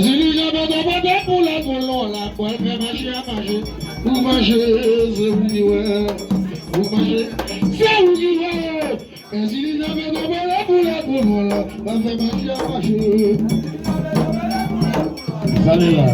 il y avait des pour la boulon, la poêle fait marcher à manger. Vous mangez, c'est vous qui ouais. Vous mangez, c'est vous qui ouais. Mais il y avait des pour la boulon, la poêle fait marcher à manger. Allez là.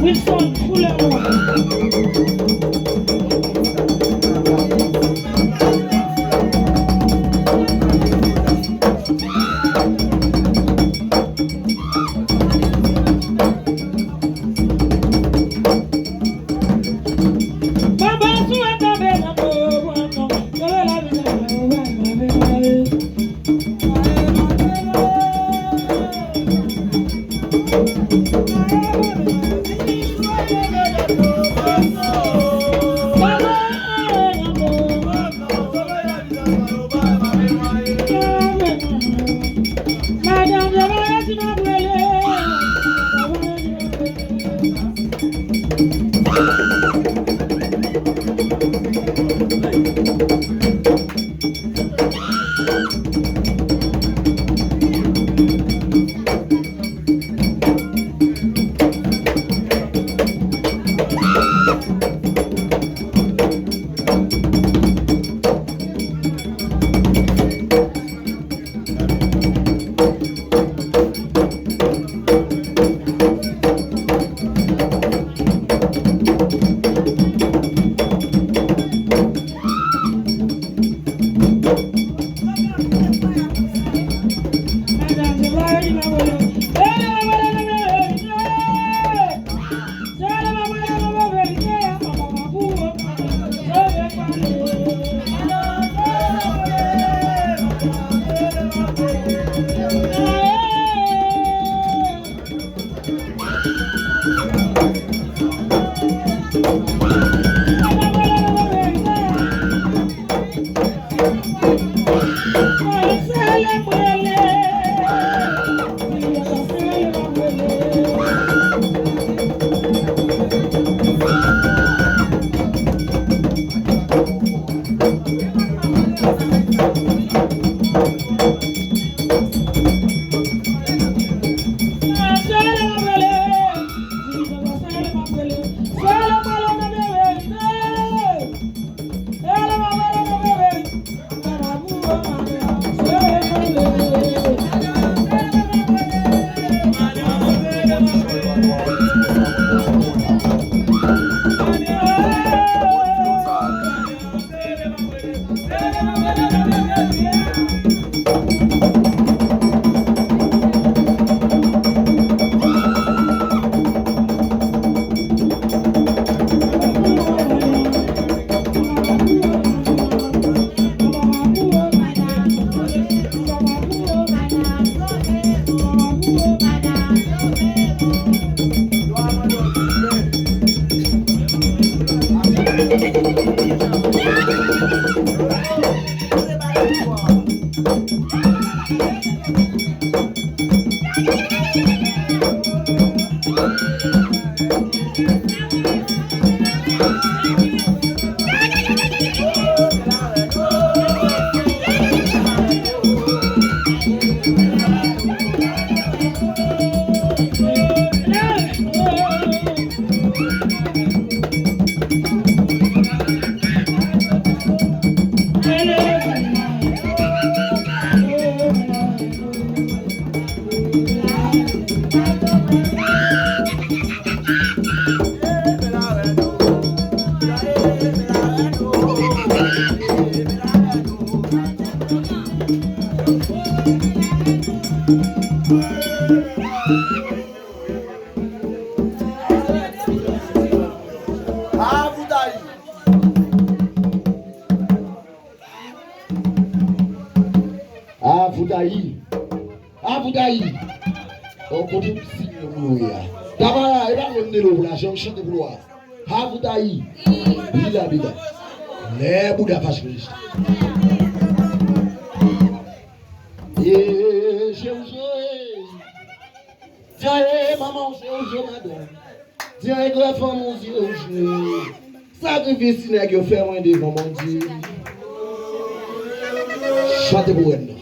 Wilson, Fuller. Chante pour toi. Havutaï. Bila bila. Les Bouddha Fashkris. Et j'ai osé. Tiens, maman, j'ai osé, madame. Tiens, la femme, mon Dieu, sacrifice, n'est que faire moins devant mon Dieu. Chante pour elle.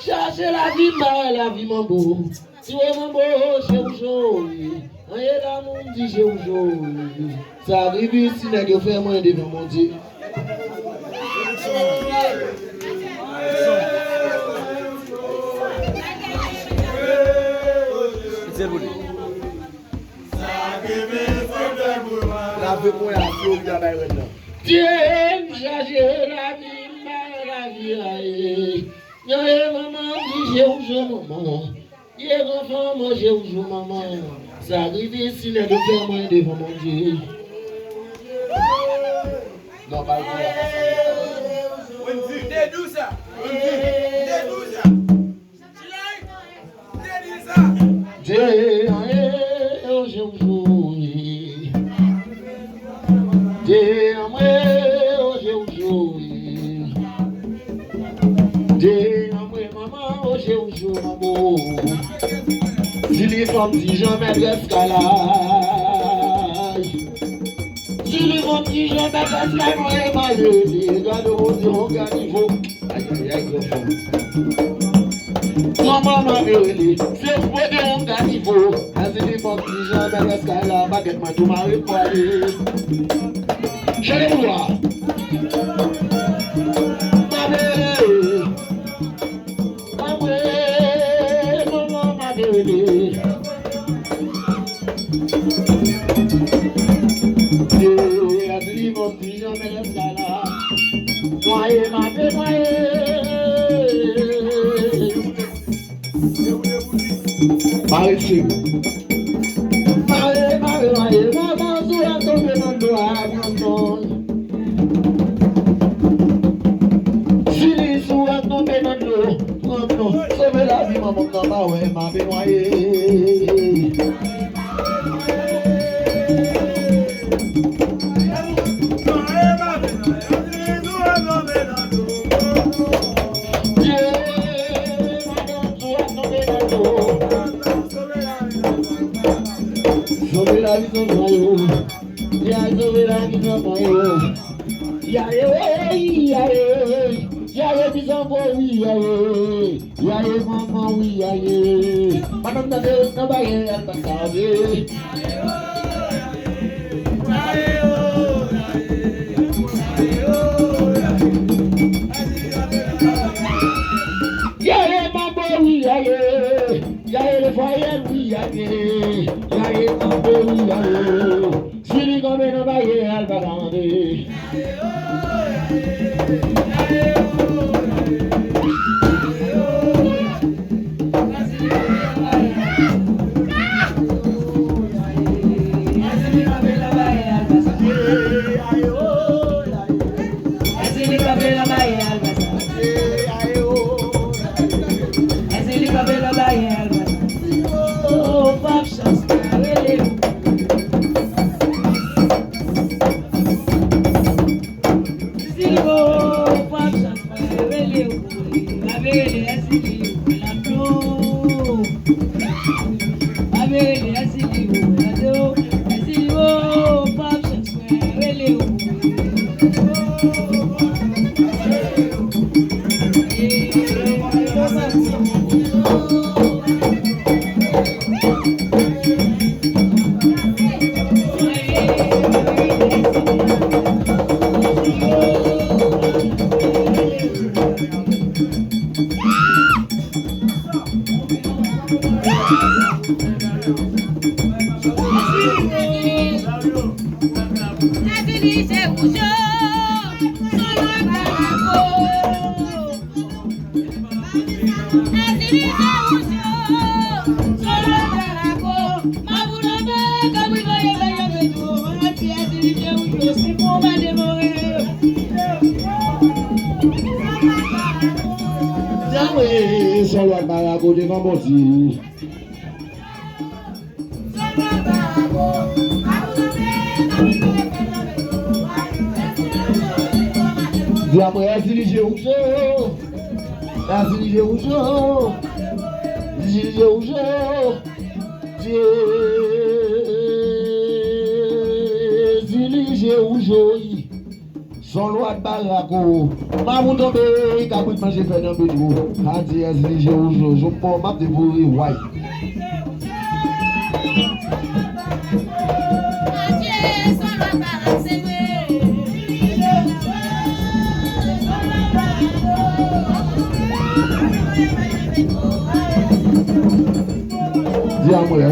Cherchez la vie, mon beau. Si on m'a chez aujourd'hui, on est là, mon dit chez aujourd'hui. Ça arrive ici, n'a que faire moins devant mon Dieu. Dieu, j'ai la vie, maman, j'ai maman. Dieu, enfant, moi, j'ai maman. Ça arrive ici, n'a que faire moins devant mon Dieu. Non, pas si les femmes disent jamais d'escalade, si les femmes disent jamais d'escalade, moi et ma gueule, regarde-moi, regarde niveau. Aïe, aïe, aïe, maman m'a gueule, c'est pour des on gagne niveau. Si les femmes disent jamais d'escalade, baguette m'a tout marre pour aller. Je les vois. Son loi de baraco, ma mon tombé, qui a pu manger faire dans le bédou. A dit, je ne peux pas te bourrer, ouais.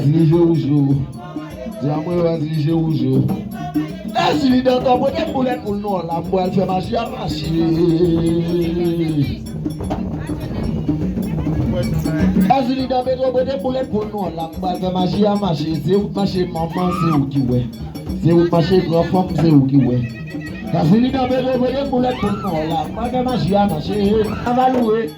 Vas-y, je vous joue. Dis-moi, vas-y, je vous joue. Vas-y, dans ton bonnet pour les poules noirs, la boîte fait marcher à marcher. Vas-y, dans ton bonnet pour les poules noirs, la boîte fait marcher à marcher. C'est où marcher maman, c'est où qui ouais. C'est où marcher grand-femme, c'est où qui ouais. Vas-y, dans ton bonnet pour les poules noirs, la boîte fait marcher à marcher. On va louer.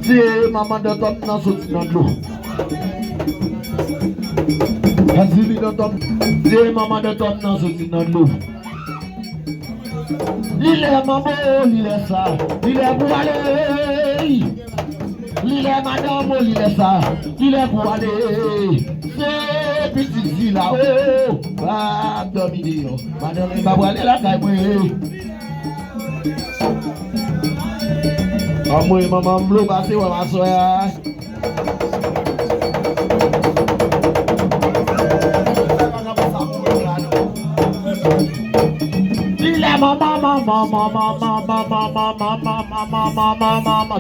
C'est maman de ton nom sorti dans l'eau. Vas-y, dans ton c'est maman de ton nom sorti dans l'eau. Il est maman, il est ça, il est pour aller. Il est madame, il est ça, il est pour aller. C'est petit fille là-haut, va dominer. Madame, il va pour aller la caille. Moi, maman, m'lou passé ou ma soeur. Il est maman.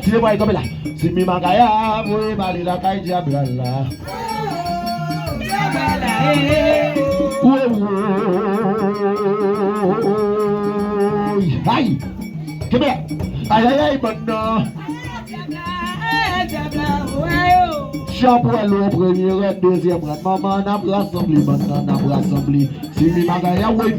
Tu le vois comme là. Si mi magaya, vous allez la caille diable là. Aïe, que bien. Aïe, maintenant. Chambre le premier, deuxième, maman n'a pas rassemblé, maintenant n'a pas rassemblé. Si mi magaya, oui,